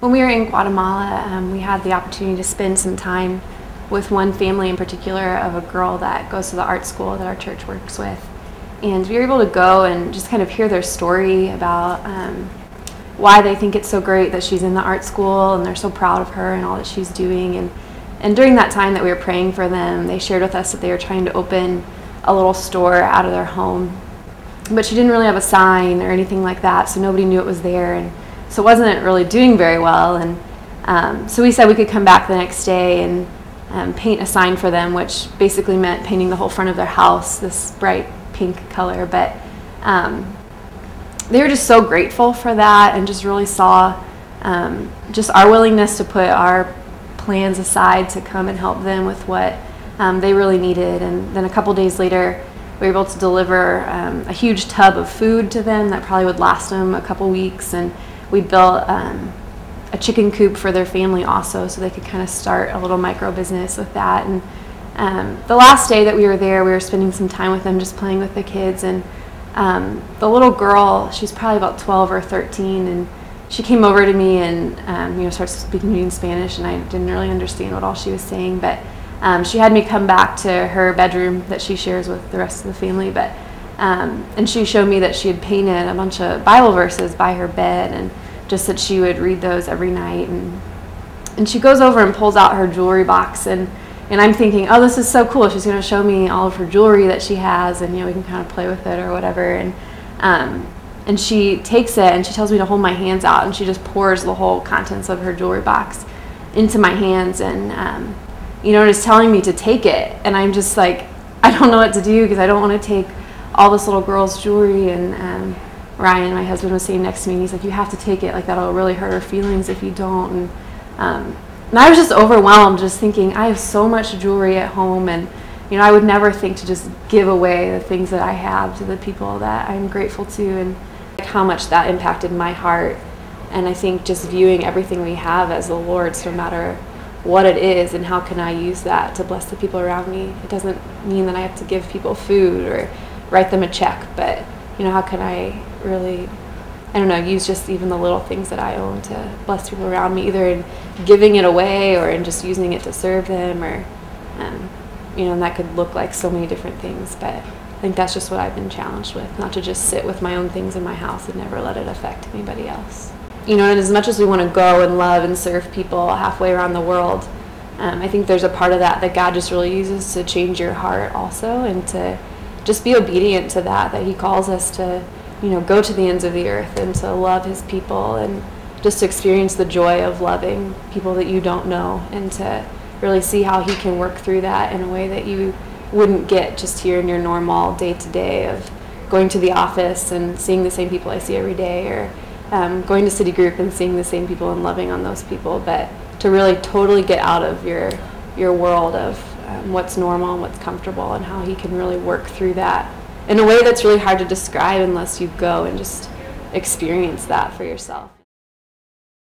When we were in Guatemala, we had the opportunity to spend some time with one family in particular of a girl that goes to the art school that our church works with. And we were able to go and just kind of hear their story about why they think it's so great that she's in the art school, and they're so proud of her and all that she's doing. And during that time that we were praying for them, they shared with us that they were trying to open a little store out of their home. But she didn't really have a sign or anything like that, so nobody knew it was there. And so it wasn't really doing very well. And so we said we could come back the next day and paint a sign for them, which basically meant painting the whole front of their house this bright pink color. But they were just so grateful for that, and just really saw just our willingness to put our plans aside to come and help them with what they really needed. And then a couple days later, we were able to deliver a huge tub of food to them that probably would last them a couple weeks. And we built a chicken coop for their family also, so they could kind of start a little micro business with that. And the last day that we were there, we were spending some time with them, just playing with the kids. And the little girl, she's probably about 12 or 13, and she came over to me and started speaking to me in Spanish, and I didn't really understand what all she was saying, but she had me come back to her bedroom that she shares with the rest of the family. But and she showed me that she had painted a bunch of Bible verses by her bed, and just that she would read those every night. And she goes over and pulls out her jewelry box, and I'm thinking, oh, this is so cool. She's going to show me all of her jewelry that she has, and we can kind of play with it or whatever. And she takes it and she tells me to hold my hands out, and she just pours the whole contents of her jewelry box into my hands, and is telling me to take it. And I'm just like, I don't know what to do, because I don't want to take all this little girl's jewelry. And Ryan, my husband, was sitting next to me, and he's like, you have to take it, like that'll really hurt her feelings if you don't. And I was just overwhelmed, just thinking, I have so much jewelry at home, and I would never think to just give away the things that I have to the people that I'm grateful to, and how much that impacted my heart. And I think just viewing everything we have as the Lord's, no matter what it is, and how can I use that to bless the people around me. It doesn't mean that I have to give people food or write them a check, but how can I really, use just even the little things that I own to bless people around me, either in giving it away or in just using it to serve them, or and that could look like so many different things. But I think that's just what I've been challenged with, not to just sit with my own things in my house and never let it affect anybody else. And as much as we want to go and love and serve people halfway around the world, I think there's a part of that God just really uses to change your heart also, and to just be obedient to that He calls us to, go to the ends of the earth and to love His people, and just to experience the joy of loving people that you don't know, and to really see how He can work through that in a way that you wouldn't get just here in your normal day-to-day of going to the office and seeing the same people I see every day, or going to city group and seeing the same people and loving on those people, but to really totally get out of your world of what's normal and what's comfortable, and how He can really work through that in a way that's really hard to describe unless you go and just experience that for yourself.